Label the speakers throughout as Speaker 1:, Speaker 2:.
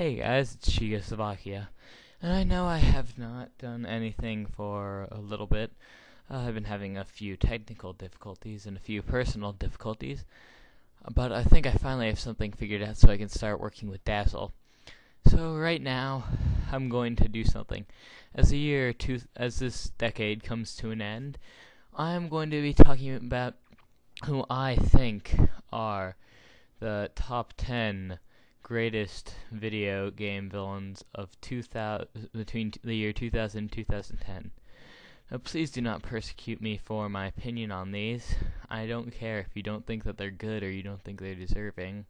Speaker 1: Hey guys, it's Czechoslovakia, and I know I have not done anything for a little bit. I've been having a few technical difficulties and a few personal difficulties, but I think I finally have something figured out so I can start working with Dazzle. So right now, I'm going to do something. As this decade comes to an end, I'm going to be talking about who I think are the top 10 greatest video game villains of 2000 between the year 2000 and 2010. Now, please do not persecute me for my opinion on these. I don't care if you don't think that they're good or you don't think they're deserving.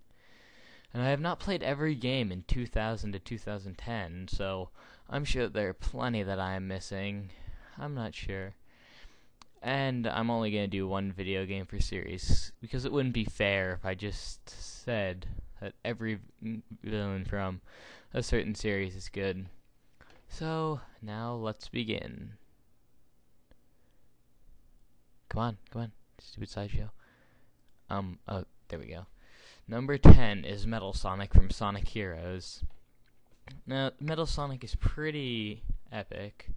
Speaker 1: And I have not played every game in 2000 to 2010, so I'm sure that there are plenty that I am missing. I'm not sure. And I'm only going to do one video game per series, because it wouldn't be fair if I just said that every villain from a certain series is good. So, now let's begin. Come on, stupid sideshow. Oh, there we go. Number 10 is Metal Sonic from Sonic Heroes. Now, Metal Sonic is pretty epic,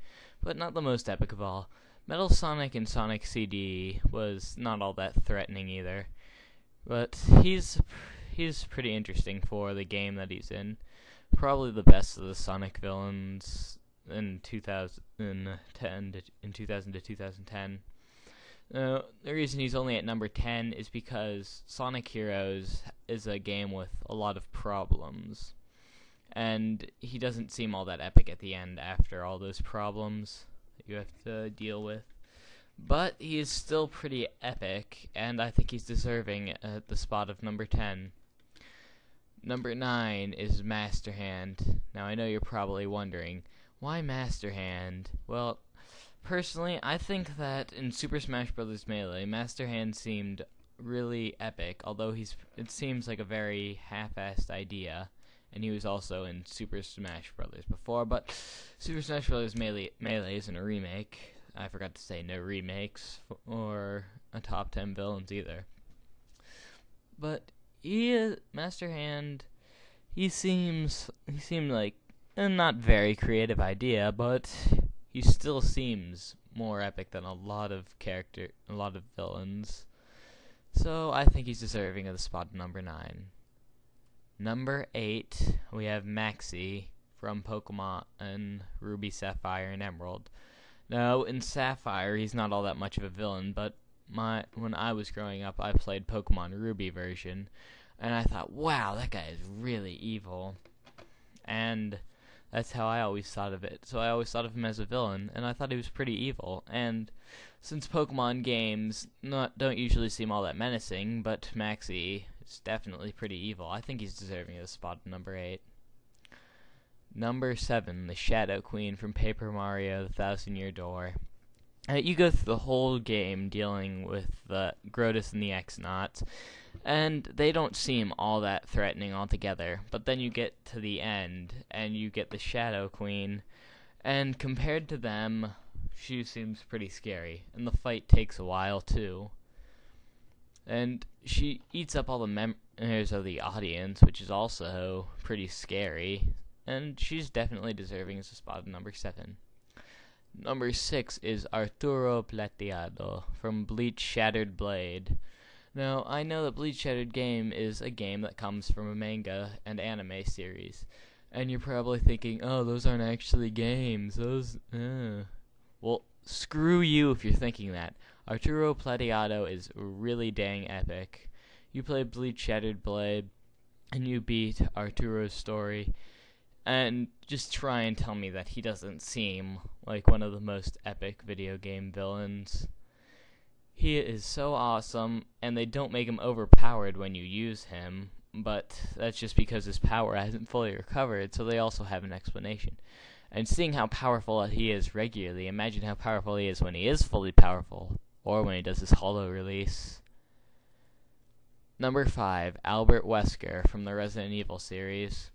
Speaker 1: but not the most epic of all. Metal Sonic in Sonic CD was not all that threatening either, but he's pretty interesting for the game that he's in. Probably the best of the Sonic villains in 2010 to 2010. The reason he's only at number 10 is because Sonic Heroes is a game with a lot of problems, and he doesn't seem all that epic at the end after all those problems that you have to deal with. But he is still pretty epic, and I think he's deserving at the spot of number 10. Number 9 is Master Hand. Now, I know you're probably wondering, why Master Hand? Well, personally, I think that in Super Smash Bros. Melee, Master Hand seemed really epic, although it seems like a very half-assed idea, and he was also in Super Smash Bros. Before, but Super Smash Bros. Melee isn't a remake. I forgot to say no remakes or a top 10 villains either. But Master Hand, he seemed like a not very creative idea, but he still seems more epic than a lot of villains. So I think he's deserving of the spot number 9. Number 8, we have Maxie from Pokemon and Ruby, Sapphire, and Emerald. Now, in Sapphire, he's not all that much of a villain, but when I was growing up, I played Pokemon Ruby version, and I thought, wow, that guy is really evil. And that's how I always thought of it. So I always thought of him as a villain, and I thought he was pretty evil. And since Pokemon games don't usually seem all that menacing, but Maxie is definitely pretty evil, I think he's deserving of the spot at number 8. Number 7, the Shadow Queen from Paper Mario: The Thousand-Year Door. You go through the whole game dealing with the Grotus and the X-Nauts, and they don't seem all that threatening altogether. But then you get to the end, and you get the Shadow Queen, and compared to them, she seems pretty scary. And the fight takes a while, too. And she eats up all the members of the audience, which is also pretty scary. And she's definitely deserving as a spot of number 7. Number 6 is Arturo Plateado from Bleach Shattered Blade. Now, I know that Bleach Shattered Game is a game that comes from a manga and anime series. And you're probably thinking, oh, those aren't actually games. Well, screw you if you're thinking that. Arturo Plateado is really dang epic. You play Bleach Shattered Blade, and you beat Arturo's story, and just try and tell me that he doesn't seem like one of the most epic video game villains. He is so awesome, and they don't make him overpowered when you use him, but that's just because his power hasn't fully recovered, so they also have an explanation. And seeing how powerful he is regularly, imagine how powerful he is when he is fully powerful, or when he does his holo release. Number 5, Albert Wesker from the Resident Evil series.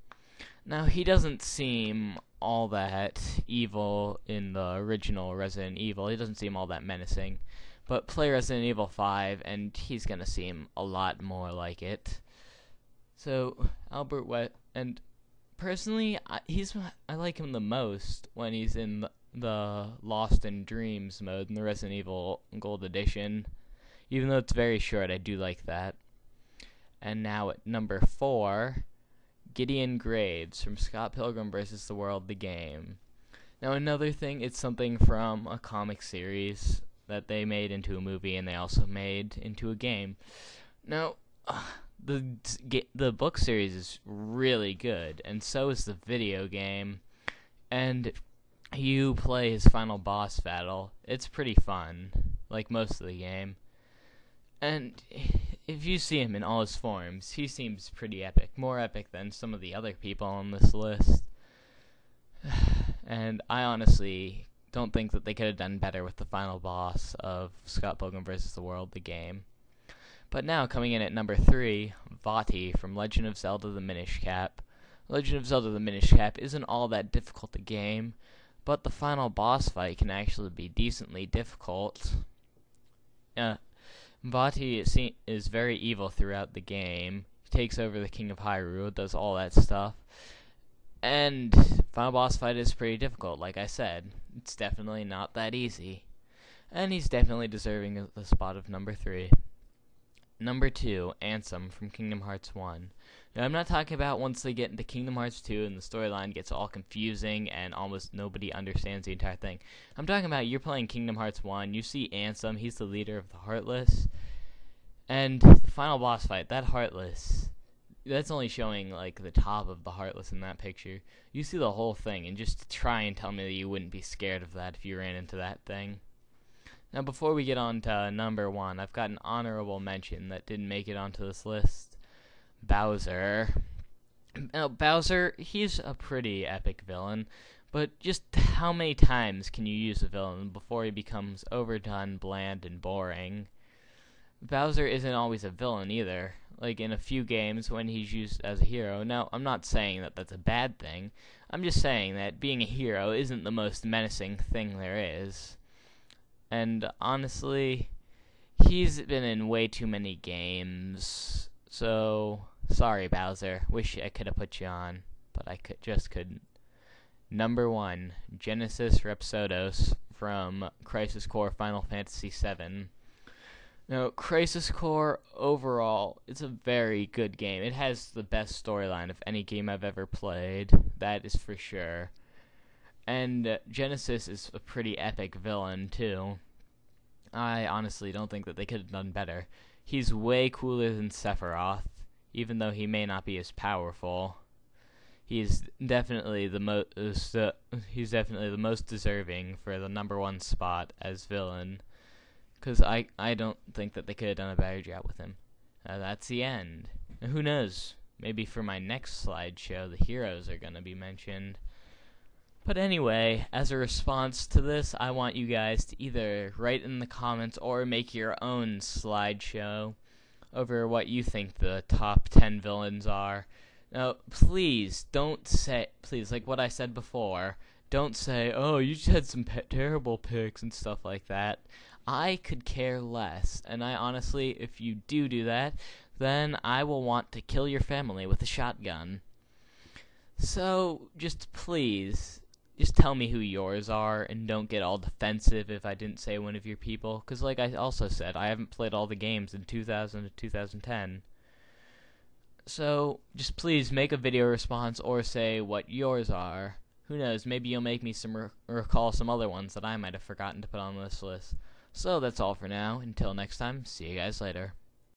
Speaker 1: Now, he doesn't seem all that evil in the original Resident Evil. He doesn't seem all that menacing. But play Resident Evil 5, and he's going to seem a lot more like it. So, personally, I like him the most when he's in the Lost in Dreams mode in the Resident Evil Gold Edition. Even though it's very short, I do like that. And now at number 4, Gideon Graves from Scott Pilgrim vs. the World, the game. Now another thing, it's something from a comic series that they made into a movie, and they also made into a game. Now, the book series is really good, and so is the video game. And you play his final boss battle. It's pretty fun, like most of the game. And if you see him in all his forms, he seems pretty epic. More epic than some of the other people on this list. And I honestly don't think that they could have done better with the final boss of Scott Pilgrim vs. the World, the game. But now, coming in at number 3, Vaati from Legend of Zelda the Minish Cap. Legend of Zelda the Minish Cap isn't all that difficult a game, but the final boss fight can actually be decently difficult. Vaati is very evil throughout the game. He takes over the King of Hyrule, does all that stuff. And final boss fight is pretty difficult, like I said. It's definitely not that easy. And he's definitely deserving of the spot of number 3. Number 2, Ansem from Kingdom Hearts 1. Now, I'm not talking about once they get into Kingdom Hearts 2 and the storyline gets all confusing and almost nobody understands the entire thing. I'm talking about you're playing Kingdom Hearts 1, you see Ansem, he's the leader of the Heartless. And the final boss fight, that Heartless, that's only showing like the top of the Heartless in that picture. You see the whole thing, and just try and tell me that you wouldn't be scared of that if you ran into that thing. Now, before we get on to number 1, I've got an honorable mention that didn't make it onto this list. Bowser. Now, Bowser, he's a pretty epic villain, but just how many times can you use a villain before he becomes overdone, bland, and boring? Bowser isn't always a villain either. Like in a few games when he's used as a hero. Now, I'm not saying that that's a bad thing. I'm just saying that being a hero isn't the most menacing thing there is. And honestly, he's been in way too many games. So, sorry Bowser. Wish I could have put you on, but I just couldn't. Number 1, Genesis Rhapsodos from Crisis Core Final Fantasy VII. Now, Crisis Core, overall, it's a very good game. It has the best storyline of any game I've ever played. That is for sure. And Genesis is a pretty epic villain, too. I honestly don't think that they could have done better. He's way cooler than Sephiroth, even though he may not be as powerful. He's definitely the most deserving for the number 1 spot as villain. Because I don't think that they could have done a better job with him. That's the end. And who knows? Maybe for my next slideshow, the heroes are going to be mentioned. But anyway, as a response to this, I want you guys to either write in the comments or make your own slideshow over what you think the top 10 villains are. Now, please, like what I said before, don't say, oh, you just had some terrible picks and stuff like that. I could care less, and I honestly, if you do that, then I will want to kill your family with a shotgun. So, just please, just tell me who yours are, and don't get all defensive if I didn't say one of your people, because like I also said, I haven't played all the games in 2000 to 2010. So, just please make a video response or say what yours are. Who knows, maybe you'll make me recall some other ones that I might have forgotten to put on this list. So that's all for now. Until next time, see you guys later.